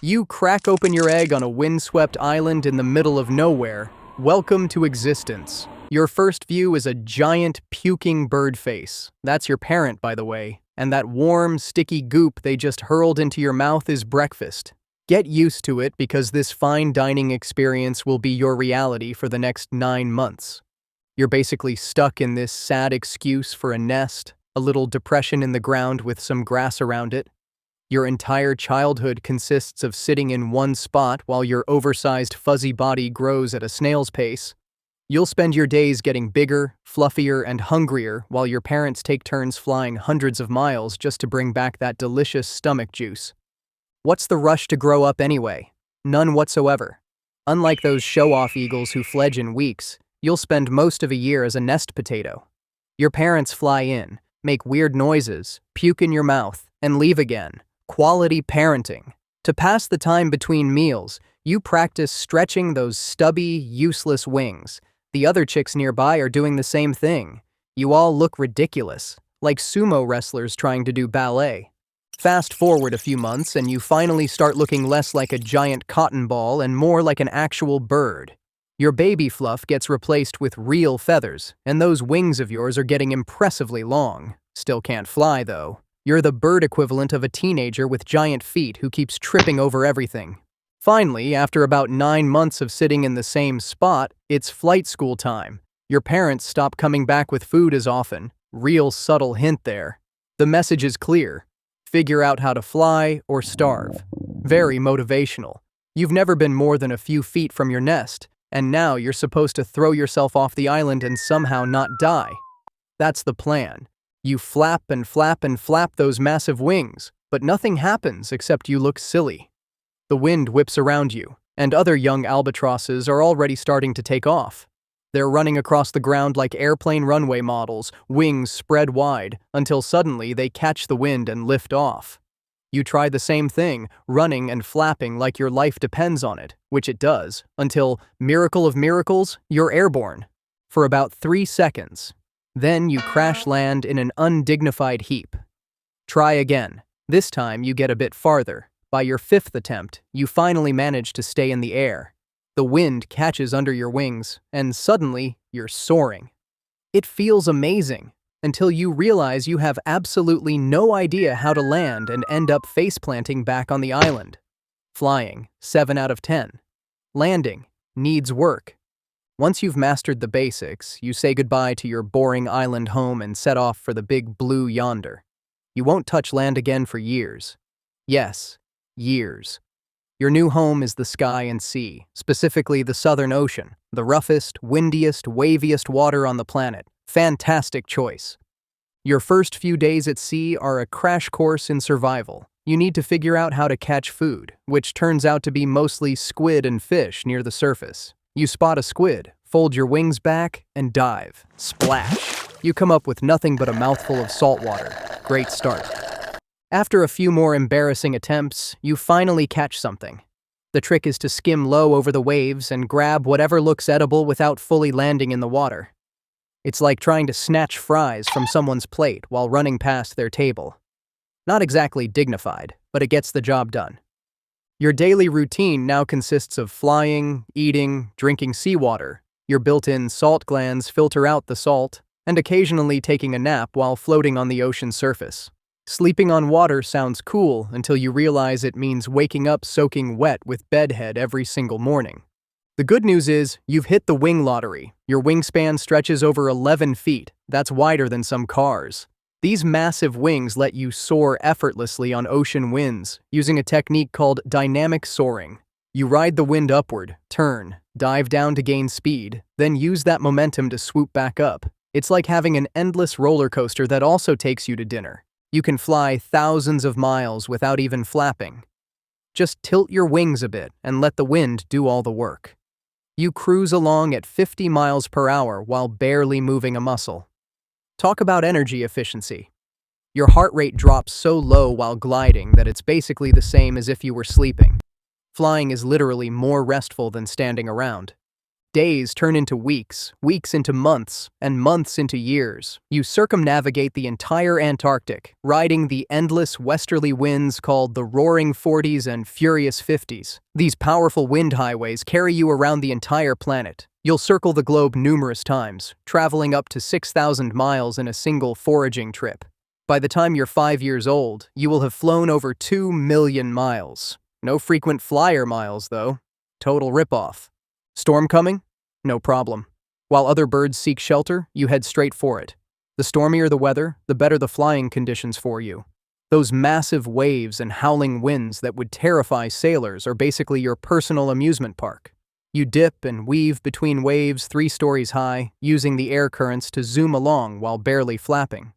You crack open your egg on a windswept island in the middle of nowhere. Welcome to existence. Your first view is a giant, puking bird face. That's your parent, by the way. And that warm, sticky goop they just hurled into your mouth is breakfast. Get used to it because this fine dining experience will be your reality for the next 9 months. You're basically stuck in this sad excuse for a nest, a little depression in the ground with some grass around it. Your entire childhood consists of sitting in one spot while your oversized fuzzy body grows at a snail's pace. You'll spend your days getting bigger, fluffier, and hungrier while your parents take turns flying hundreds of miles just to bring back that delicious stomach juice. What's the rush to grow up anyway? None whatsoever. Unlike those show-off eagles who fledge in weeks, you'll spend most of a year as a nest potato. Your parents fly in, make weird noises, puke in your mouth, and leave again. Quality parenting. To pass the time between meals, you practice stretching those stubby, useless wings. The other chicks nearby are doing the same thing. You all look ridiculous, like sumo wrestlers trying to do ballet. Fast forward a few months and you finally start looking less like a giant cotton ball and more like an actual bird. Your baby fluff gets replaced with real feathers, and those wings of yours are getting impressively long. Still can't fly, though. You're the bird equivalent of a teenager with giant feet who keeps tripping over everything. Finally, after about 9 months of sitting in the same spot, it's flight school time. Your parents stop coming back with food as often. Real subtle hint there. The message is clear. Figure out how to fly or starve. Very motivational. You've never been more than a few feet from your nest, and now you're supposed to throw yourself off the island and somehow not die. That's the plan. You flap and flap and flap those massive wings, but nothing happens except you look silly. The wind whips around you, and other young albatrosses are already starting to take off. They're running across the ground like airplane runway models, wings spread wide, until suddenly they catch the wind and lift off. You try the same thing, running and flapping like your life depends on it, which it does, until, miracle of miracles, you're airborne. For about 3 seconds. Then you crash land in an undignified heap. Try again. This time you get a bit farther. By your 5th attempt, you finally manage to stay in the air. The wind catches under your wings, and suddenly, you're soaring. It feels amazing, until you realize you have absolutely no idea how to land and end up face-planting back on the island. Flying, 7 out of 10. Landing, needs work. Once you've mastered the basics, you say goodbye to your boring island home and set off for the big blue yonder. You won't touch land again for years. Yes, years. Your new home is the sky and sea, specifically the Southern Ocean, the roughest, windiest, waviest water on the planet. Fantastic choice. Your first few days at sea are a crash course in survival. You need to figure out how to catch food, which turns out to be mostly squid and fish near the surface. You spot a squid, fold your wings back, and dive. Splash! You come up with nothing but a mouthful of salt water. Great start. After a few more embarrassing attempts, you finally catch something. The trick is to skim low over the waves and grab whatever looks edible without fully landing in the water. It's like trying to snatch fries from someone's plate while running past their table. Not exactly dignified, but it gets the job done. Your daily routine now consists of flying, eating, drinking seawater. Your built-in salt glands filter out the salt, and occasionally taking a nap while floating on the ocean surface. Sleeping on water sounds cool until you realize it means waking up soaking wet with bedhead every single morning. The good news is, you've hit the wing lottery. Your wingspan stretches over 11 feet. That's wider than some cars. These massive wings let you soar effortlessly on ocean winds, using a technique called dynamic soaring. You ride the wind upward, turn, dive down to gain speed, then use that momentum to swoop back up. It's like having an endless roller coaster that also takes you to dinner. You can fly thousands of miles without even flapping. Just tilt your wings a bit and let the wind do all the work. You cruise along at 50 miles per hour while barely moving a muscle. Talk about energy efficiency. Your heart rate drops so low while gliding that it's basically the same as if you were sleeping. Flying is literally more restful than standing around. Days turn into weeks, weeks into months, and months into years. You circumnavigate the entire Antarctic, riding the endless westerly winds called the Roaring Forties and Furious Fifties. These powerful wind highways carry you around the entire planet. You'll circle the globe numerous times, traveling up to 6,000 miles in a single foraging trip. By the time you're 5 years old, you will have flown over 2 million miles. No frequent flyer miles, though. Total ripoff. Storm coming? No problem. While other birds seek shelter, you head straight for it. The stormier the weather, the better the flying conditions for you. Those massive waves and howling winds that would terrify sailors are basically your personal amusement park. You dip and weave between waves 3 stories high, using the air currents to zoom along while barely flapping.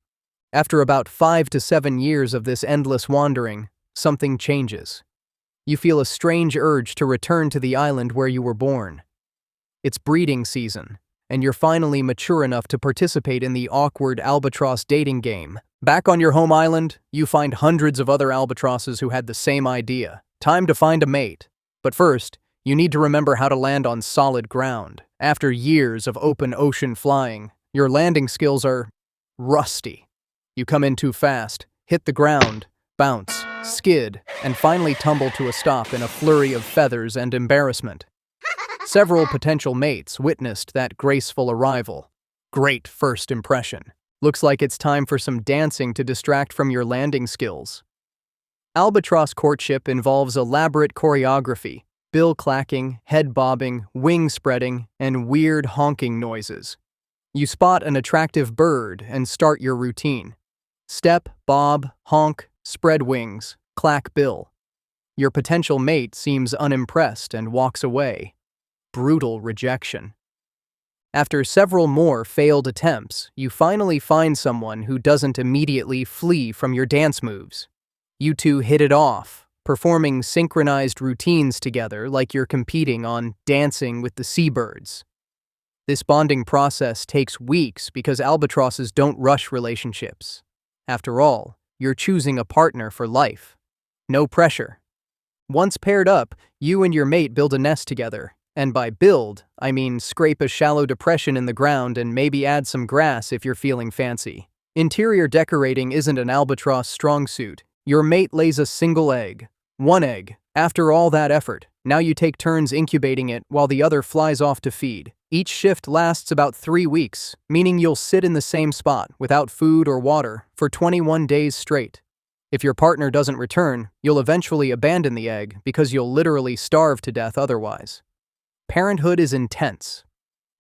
After about 5 to 7 years of this endless wandering, something changes. You feel a strange urge to return to the island where you were born. It's breeding season, and you're finally mature enough to participate in the awkward Albatross dating game. Back on your home island, you find hundreds of other albatrosses who had the same idea. Time to find a mate. But first, you need to remember how to land on solid ground. After years of open ocean flying, your landing skills are rusty. You come in too fast, hit the ground, bounce, skid, and finally tumble to a stop in a flurry of feathers and embarrassment. Several potential mates witnessed that graceful arrival. Great first impression. Looks like it's time for some dancing to distract from your landing skills. Albatross courtship involves elaborate choreography, bill clacking, head bobbing, wing spreading, and weird honking noises. You spot an attractive bird and start your routine. Step, bob, honk, spread wings, clack bill. Your potential mate seems unimpressed and walks away. Brutal rejection. After several more failed attempts, you finally find someone who doesn't immediately flee from your dance moves. You two hit it off, performing synchronized routines together like you're competing on Dancing with the Seabirds. This bonding process takes weeks because albatrosses don't rush relationships. After all, you're choosing a partner for life. No pressure. Once paired up, you and your mate build a nest together. And by build, I mean scrape a shallow depression in the ground and maybe add some grass if you're feeling fancy. Interior decorating isn't an albatross strong suit. Your mate lays a single egg. One egg. After all that effort, now you take turns incubating it while the other flies off to feed. Each shift lasts about 3 weeks, meaning you'll sit in the same spot without food or water for 21 days straight. If your partner doesn't return, you'll eventually abandon the egg because you'll literally starve to death otherwise. Parenthood is intense.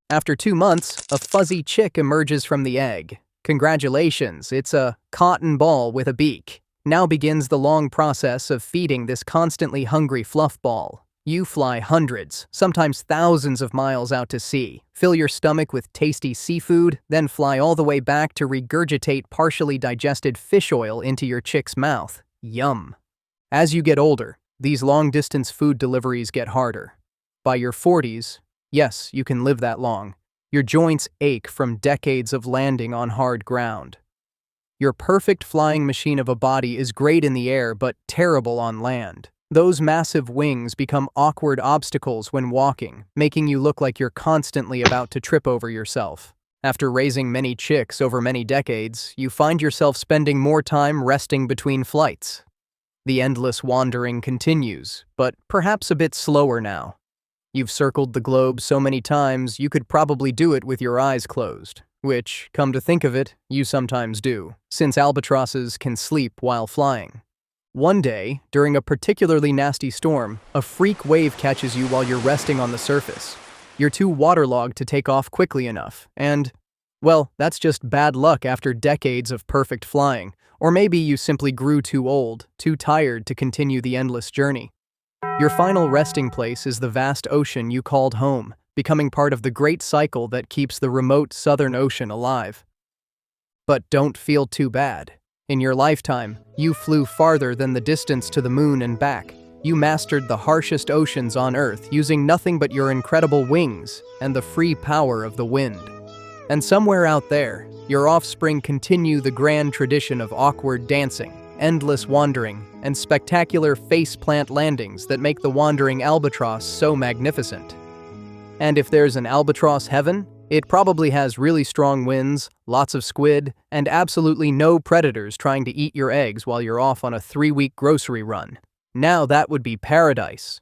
After 2 months, a fuzzy chick emerges from the egg. Congratulations, it's a cotton ball with a beak. Now begins the long process of feeding this constantly hungry fluff ball. You fly hundreds, sometimes thousands of miles out to sea, fill your stomach with tasty seafood, then fly all the way back to regurgitate partially digested fish oil into your chick's mouth. Yum. As you get older, these long-distance food deliveries get harder. By your 40s, yes, you can live that long. Your joints ache from decades of landing on hard ground. Your perfect flying machine of a body is great in the air but terrible on land. Those massive wings become awkward obstacles when walking, making you look like you're constantly about to trip over yourself. After raising many chicks over many decades, you find yourself spending more time resting between flights. The endless wandering continues, but perhaps a bit slower now. You've circled the globe so many times, you could probably do it with your eyes closed, which, come to think of it, you sometimes do, since albatrosses can sleep while flying. One day, during a particularly nasty storm, a freak wave catches you while you're resting on the surface. You're too waterlogged to take off quickly enough, and, well, that's just bad luck after decades of perfect flying, or maybe you simply grew too old, too tired to continue the endless journey. Your final resting place is the vast ocean you called home, becoming part of the great cycle that keeps the remote Southern Ocean alive. But don't feel too bad. In your lifetime, you flew farther than the distance to the moon and back. You mastered the harshest oceans on Earth using nothing but your incredible wings and the free power of the wind. And somewhere out there, your offspring continue the grand tradition of awkward dancing, endless wandering, and spectacular face-plant landings that make the wandering albatross so magnificent. And if there's an albatross heaven, it probably has really strong winds, lots of squid, and absolutely no predators trying to eat your eggs while you're off on a 3-week grocery run. Now that would be paradise.